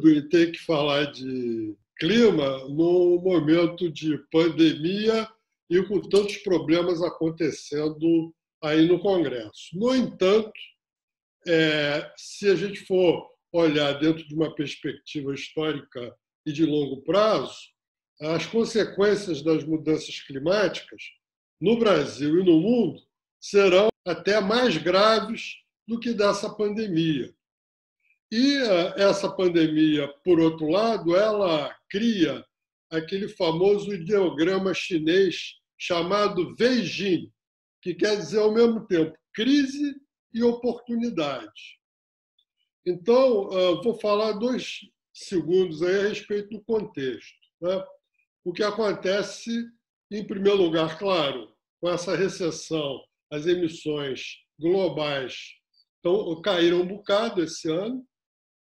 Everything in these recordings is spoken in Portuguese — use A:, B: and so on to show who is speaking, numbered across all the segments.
A: E ter que falar de clima num momento de pandemia e com tantos problemas acontecendo aí no Congresso. No entanto, se a gente for olhar dentro de uma perspectiva histórica e de longo prazo, as consequências das mudanças climáticas no Brasil e no mundo serão até mais graves do que dessa pandemia. E essa pandemia, por outro lado, ela cria aquele famoso ideograma chinês chamado Weijin, que quer dizer ao mesmo tempo crise e oportunidade. Então, vou falar 2 segundos aí a respeito do contexto. Né? O que acontece, em primeiro lugar, claro, com essa recessão, as emissões globais caíram um bocado esse ano.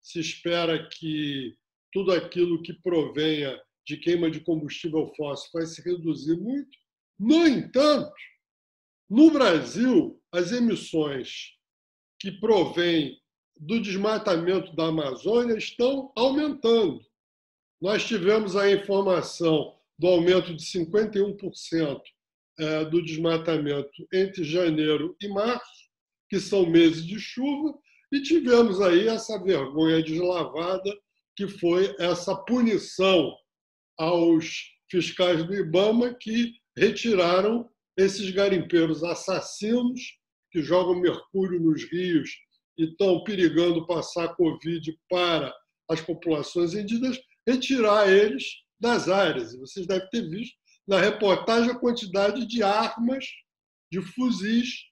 A: Se espera que tudo aquilo que provenha de queima de combustível fóssil vai se reduzir muito. No entanto, no Brasil, as emissões que provêm do desmatamento da Amazônia estão aumentando. Nós tivemos a informação do aumento de 51% do desmatamento entre janeiro e março, que são meses de chuva, e tivemos aí essa vergonha deslavada, que foi essa punição aos fiscais do IBAMA que retiraram esses garimpeiros assassinos que jogam mercúrio nos rios e estão perigando passar Covid para as populações indígenas, retirar eles das áreas. E vocês devem ter visto na reportagem a quantidade de armas, de fuzis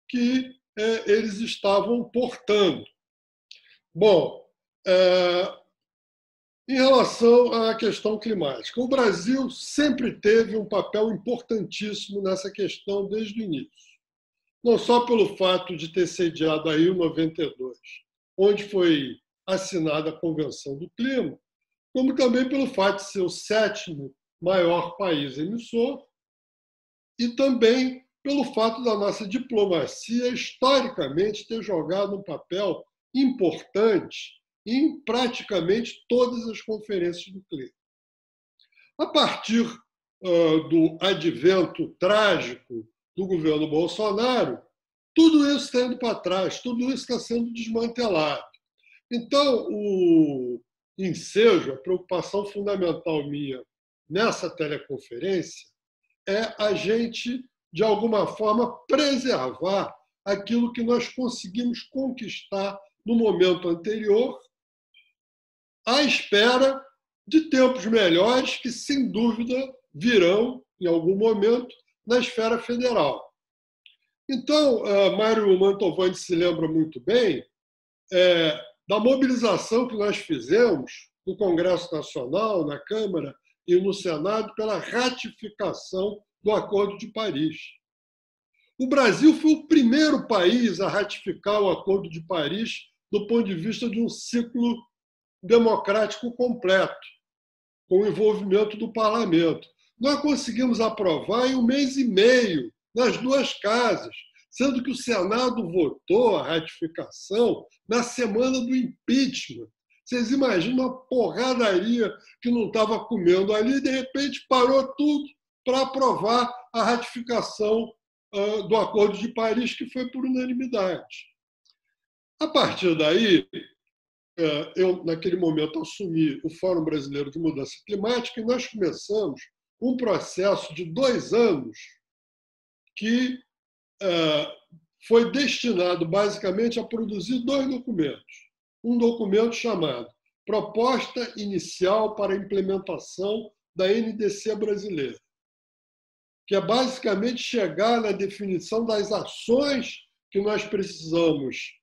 A: que eles estavam portando. Bom, em relação à questão climática, o Brasil sempre teve um papel importantíssimo nessa questão desde o início. Não só pelo fato de ter sediado a Rio 92, onde foi assinada a Convenção do Clima, como também pelo fato de ser o 7º maior país emissor e também pelo fato da nossa diplomacia historicamente ter jogado um papel importante em praticamente todas as conferências do clima. A partir do advento trágico do governo Bolsonaro, tudo isso está indo para trás, tudo isso está sendo desmantelado. Então, o ensejo, a preocupação fundamental minha nessa teleconferência é a gente, de alguma forma, preservar aquilo que nós conseguimos conquistar no momento anterior, à espera de tempos melhores que, sem dúvida, virão em algum momento na esfera federal. Então, Mário Mantovani se lembra muito bem da mobilização que nós fizemos no Congresso Nacional, na Câmara e no Senado pela ratificação do Acordo de Paris. O Brasil foi o primeiro país a ratificar o Acordo de Paris do ponto de vista de um ciclo democrático completo, com o envolvimento do parlamento. Nós conseguimos aprovar em 1 mês e meio, nas 2 casas, sendo que o Senado votou a ratificação na semana do impeachment. Vocês imaginam uma porradaria que não estava comendo ali, e de repente parou tudo para aprovar a ratificação do Acordo de Paris, que foi por unanimidade. A partir daí, eu, naquele momento, assumi o Fórum Brasileiro de Mudança Climática e nós começamos um processo de 2 anos que foi destinado, basicamente, a produzir 2 documentos. Um documento chamado Proposta Inicial para a Implementação da NDC Brasileira, que é basicamente chegar na definição das ações que nós precisamos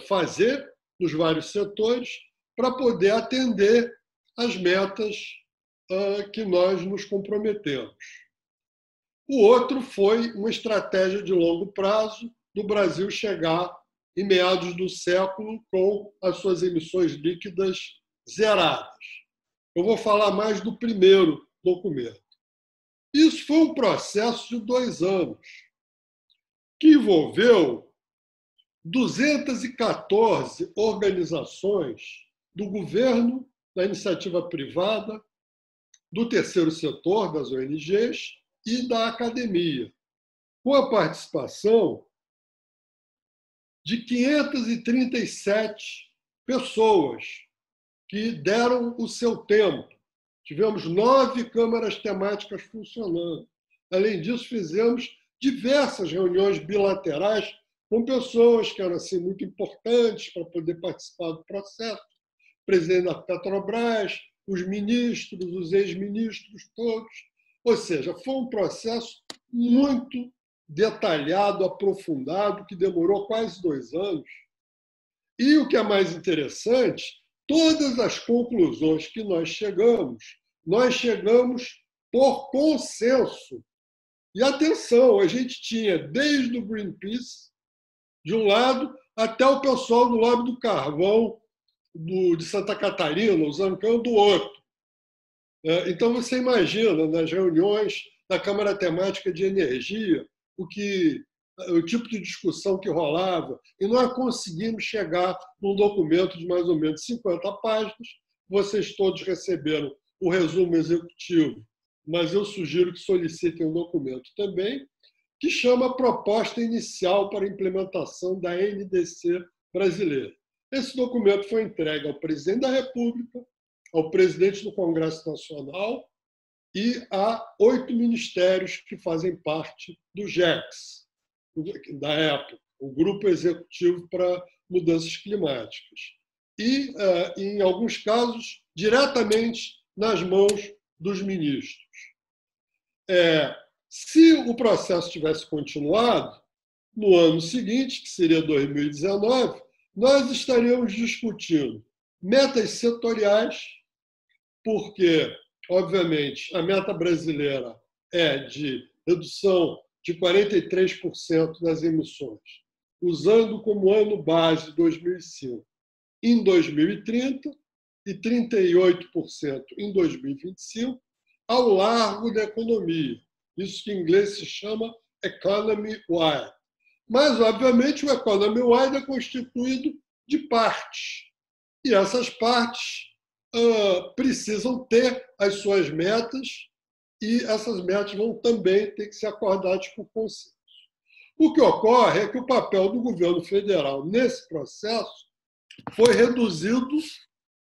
A: fazer nos vários setores para poder atender às metas que nós nos comprometemos. O outro foi uma estratégia de longo prazo do Brasil chegar em meados do século com as suas emissões líquidas zeradas. Eu vou falar mais do primeiro documento. Isso foi um processo de 2 anos, que envolveu 214 organizações do governo, da iniciativa privada, do terceiro setor, das ONGs e da academia, com a participação de 537 pessoas que deram o seu tempo. Tivemos 9 câmaras temáticas funcionando. Além disso, fizemos diversas reuniões bilaterais com pessoas que eram assim, muito importantes para poder participar do processo. O presidente da Petrobras, os ministros, os ex-ministros todos. Ou seja, foi um processo muito detalhado, aprofundado, que demorou quase 2 anos. E o que é mais interessante, todas as conclusões que nós chegamos por consenso. E atenção, a gente tinha desde o Greenpeace, de um lado, até o pessoal do lobby do carvão de Santa Catarina, o Zancão, do outro. Então, você imagina, nas reuniões da Câmara Temática de Energia, o tipo de discussão que rolava, e nós conseguimos chegar num documento de mais ou menos 50 páginas. Vocês todos receberam o resumo executivo, mas eu sugiro que solicitem um documento também, que chama Proposta Inicial para a Implementação da NDC Brasileira. Esse documento foi entregue ao presidente da República, ao presidente do Congresso Nacional e a 8 ministérios que fazem parte do GECS, da época, o Grupo Executivo para Mudanças Climáticas. E, em alguns casos, diretamente nas mãos dos ministros. Se o processo tivesse continuado, no ano seguinte, que seria 2019, nós estaríamos discutindo metas setoriais, porque, obviamente, a meta brasileira é de redução de 43% das emissões, usando como ano base 2005 em 2030 e 38% em 2025, ao largo da economia. Isso que em inglês se chama Economy Wide. Mas, obviamente, o Economy Wide é constituído de partes. E essas partes precisam ter as suas metas e essas metas vão também ter que ser acordadas por consenso. O que ocorre é que o papel do governo federal nesse processo foi reduzido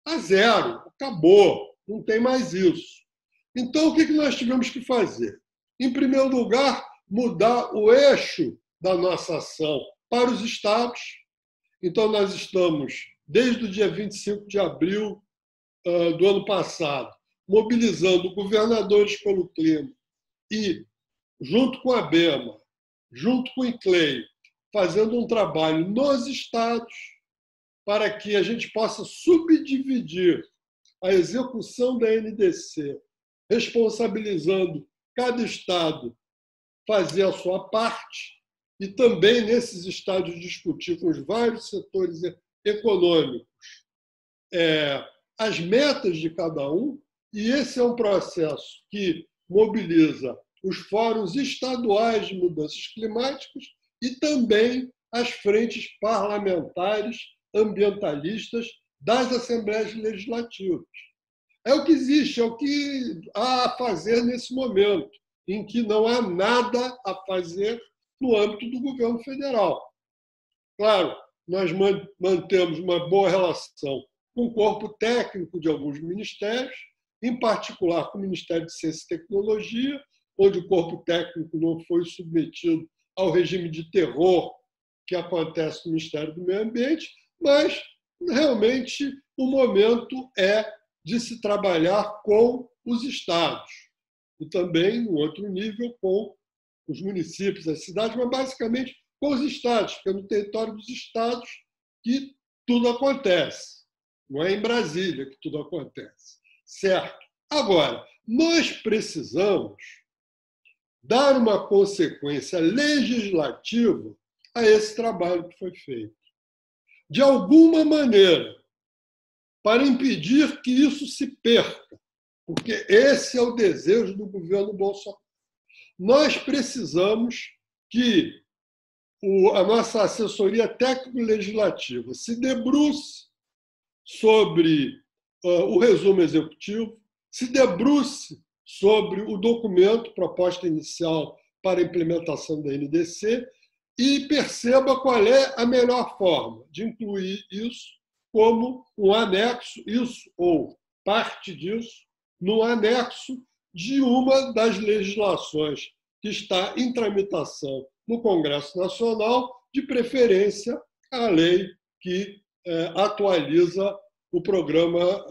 A: a zero. Acabou, não tem mais isso. Então, o que nós tivemos que fazer? Em primeiro lugar, mudar o eixo da nossa ação para os estados. Então, nós estamos, desde o dia 25 de abril do ano passado, mobilizando governadores pelo clima e, junto com a BEMA, junto com o ICLEI, fazendo um trabalho nos estados para que a gente possa subdividir a execução da NDC, responsabilizando cada estado fazer a sua parte e também, nesses estados, discutir com os vários setores econômicos as metas de cada um, e esse é um processo que mobiliza os fóruns estaduais de mudanças climáticas e também as frentes parlamentares ambientalistas das assembleias legislativas. É o que existe, é o que há a fazer nesse momento, em que não há nada a fazer no âmbito do governo federal. Claro, nós mantemos uma boa relação com o corpo técnico de alguns ministérios, em particular com o Ministério de Ciência e Tecnologia, onde o corpo técnico não foi submetido ao regime de terror que acontece no Ministério do Meio Ambiente, mas realmente o momento é de se trabalhar com os estados e também, no outro nível, com os municípios, as cidades, mas basicamente com os estados, porque é no território dos estados que tudo acontece. Não é em Brasília que tudo acontece. Certo? Agora, nós precisamos dar uma consequência legislativa a esse trabalho que foi feito. De alguma maneira, para impedir que isso se perca, porque esse é o desejo do governo Bolsonaro. Nós precisamos que a nossa assessoria técnico-legislativa se debruce sobre o resumo executivo, se debruce sobre o documento, proposta inicial para a implementação da NDC, e perceba qual é a melhor forma de incluir isso como um anexo, isso ou parte disso, no anexo de uma das legislações que está em tramitação no Congresso Nacional, de preferência a lei que atualiza o Programa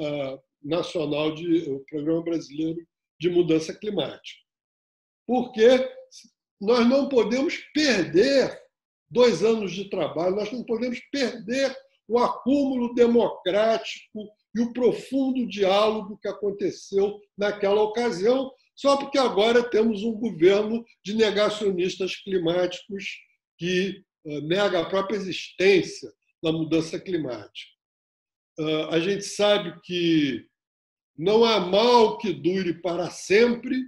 A: Nacional o Programa Brasileiro de Mudança Climática. Porque nós não podemos perder 2 anos de trabalho, nós não podemos perder o acúmulo democrático e o profundo diálogo que aconteceu naquela ocasião, só porque agora temos um governo de negacionistas climáticos que nega a própria existência da mudança climática. A gente sabe que não há mal que dure para sempre.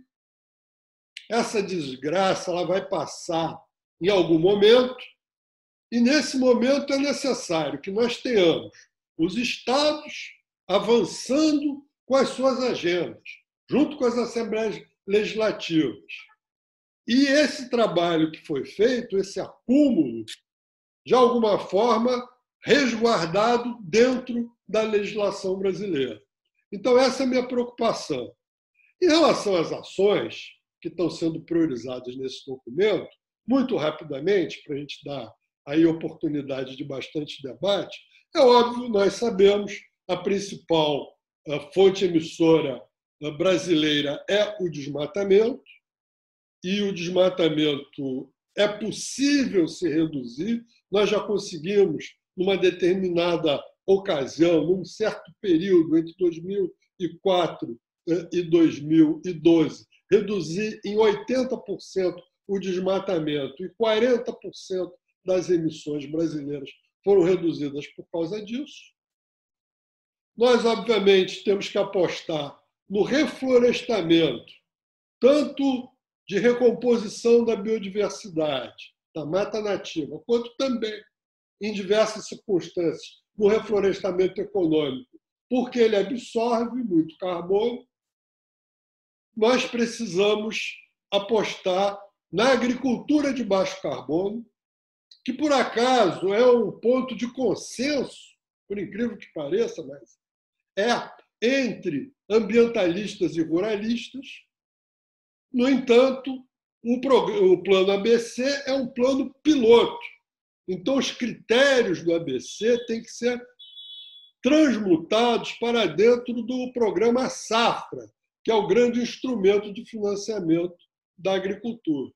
A: Essa desgraça ela vai passar em algum momento, e nesse momento é necessário que nós tenhamos os estados avançando com as suas agendas, junto com as assembleias legislativas. E esse trabalho que foi feito, esse acúmulo, de alguma forma, resguardado dentro da legislação brasileira. Então, essa é a minha preocupação. Em relação às ações que estão sendo priorizadas nesse documento, muito rapidamente, para a gente dar aí oportunidade de bastante debate, é óbvio, nós sabemos, a principal fonte emissora brasileira é o desmatamento, e o desmatamento é possível se reduzir. Nós já conseguimos, numa determinada ocasião, num certo período, entre 2004 e 2012, reduzir em 80% o desmatamento, e 40% das emissões brasileiras foram reduzidas por causa disso. Nós, obviamente, temos que apostar no reflorestamento, tanto de recomposição da biodiversidade, da mata nativa, quanto também, em diversas circunstâncias, no reflorestamento econômico, porque ele absorve muito carbono. Nós precisamos apostar na agricultura de baixo carbono, que, por acaso, é um ponto de consenso, por incrível que pareça, mas entre ambientalistas e ruralistas. No entanto, o plano ABC é um plano piloto. Então, os critérios do ABC têm que ser transmutados para dentro do programa Safra, que é o grande instrumento de financiamento da agricultura.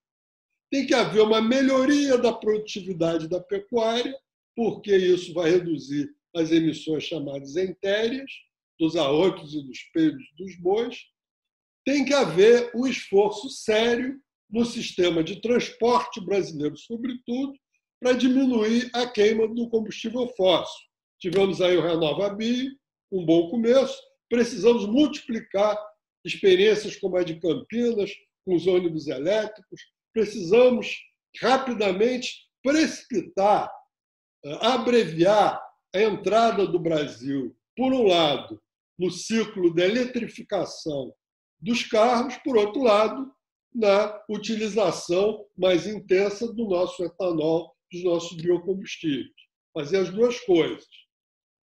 A: Tem que haver uma melhoria da produtividade da pecuária, porque isso vai reduzir as emissões chamadas entérias, dos arrotos e dos peidos dos bois. Tem que haver um esforço sério no sistema de transporte brasileiro, sobretudo, para diminuir a queima do combustível fóssil. Tivemos aí o RenovaBio, um bom começo. Precisamos multiplicar experiências como a de Campinas, com os ônibus elétricos. Precisamos rapidamente precipitar, abreviar a entrada do Brasil, por um lado, no ciclo da eletrificação dos carros, por outro lado, na utilização mais intensa do nosso etanol, dos nossos biocombustíveis. Fazer as duas coisas.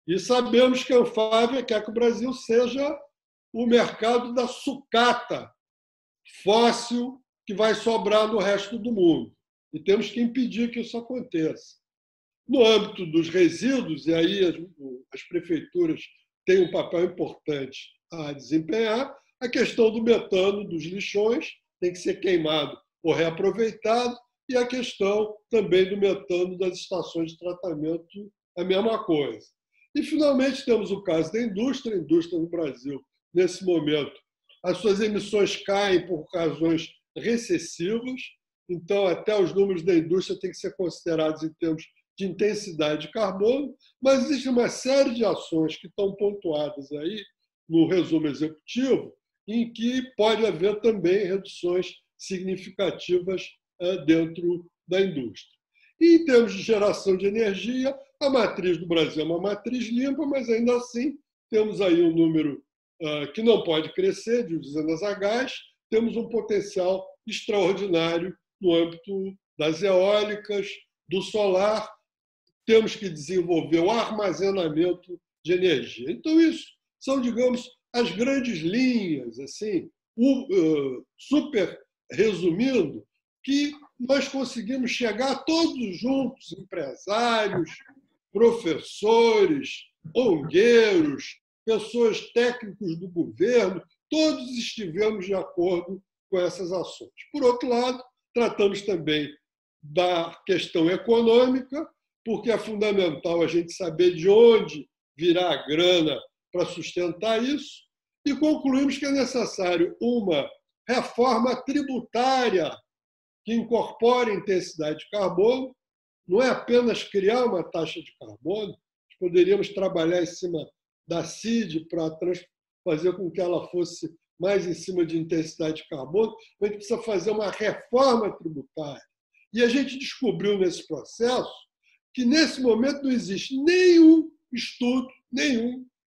A: E sabemos que a Anfávia quer que o Brasil seja o mercado da sucata fóssil que vai sobrar no resto do mundo. E temos que impedir que isso aconteça. No âmbito dos resíduos, e aí as prefeituras têm um papel importante a desempenhar, a questão do metano dos lixões tem que ser queimado ou reaproveitado, e a questão também do metano das estações de tratamento, a mesma coisa. E, finalmente, temos o caso da indústria. A indústria no Brasil, nesse momento, as suas emissões caem por razões recessivas, então até os números da indústria têm que ser considerados em termos de intensidade de carbono, mas existe uma série de ações que estão pontuadas aí no resumo executivo, em que pode haver também reduções significativas dentro da indústria. E, em termos de geração de energia, A matriz do Brasil é uma matriz limpa, mas ainda assim temos aí um número que não pode crescer de usinas a gás, temos um potencial extraordinário no âmbito das eólicas, do solar, temos que desenvolver o armazenamento de energia. Então, isso são, digamos, as grandes linhas, assim, super resumindo, que nós conseguimos chegar todos juntos, empresários, professores, ongueiros, pessoas técnicos do governo, todos estivemos de acordo com essas ações. Por outro lado, tratamos também da questão econômica, porque é fundamental a gente saber de onde virá a grana para sustentar isso, e concluímos que é necessário uma reforma tributária que incorpore a intensidade de carbono, não é apenas criar uma taxa de carbono, poderíamos trabalhar em cima da CID para fazer com que ela fosse mais em cima de intensidade de carbono, mas a gente precisa fazer uma reforma tributária. E a gente descobriu nesse processo que, nesse momento, não existe nenhum estudo,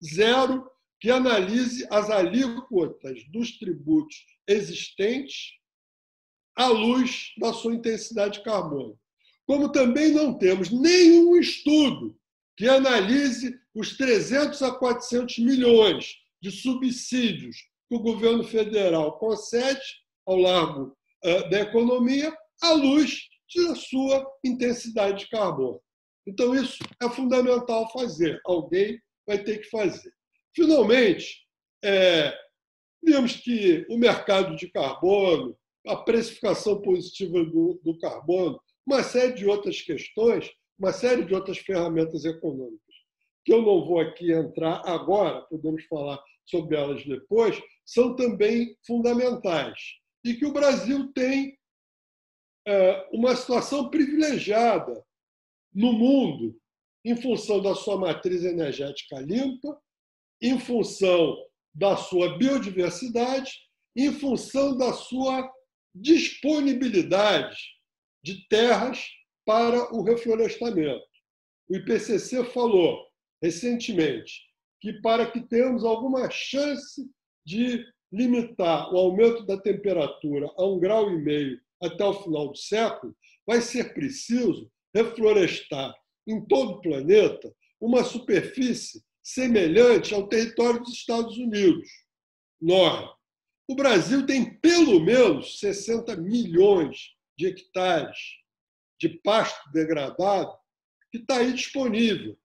A: zero, que analise as alíquotas dos tributos existentes à luz da sua intensidade de carbono. Como também não temos nenhum estudo que analise os 300 a 400 milhões de subsídios que o governo federal concede ao largo da economia à luz da sua intensidade de carbono. Então, isso é fundamental fazer. Alguém vai ter que fazer. Finalmente, vimos que o mercado de carbono, a precificação positiva do carbono, uma série de outras questões, uma série de outras ferramentas econômicas, que eu não vou aqui entrar agora, podemos falar sobre elas depois, são também fundamentais. E que o Brasil tem uma situação privilegiada no mundo, em função da sua matriz energética limpa, em função da sua biodiversidade, em função da sua disponibilidade de terras para o reflorestamento. O IPCC falou recentemente que, para que tenhamos alguma chance de limitar o aumento da temperatura a 1,5 graus até o final do século, vai ser preciso reflorestar em todo o planeta uma superfície semelhante ao território dos Estados Unidos. O Brasil tem pelo menos 60 milhões de hectares de pasto degradado que está aí disponível.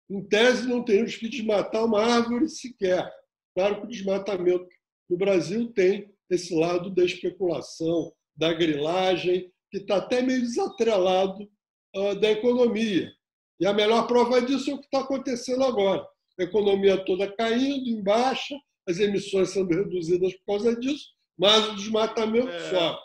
A: Em tese, não teríamos que desmatar uma árvore sequer. Claro que o desmatamento no Brasil tem esse lado da especulação, da grilagem, que está até meio desatrelado da economia. E a melhor prova disso é o que está acontecendo agora. A economia toda caindo em baixa, as emissões sendo reduzidas por causa disso, mas o desmatamento sobe.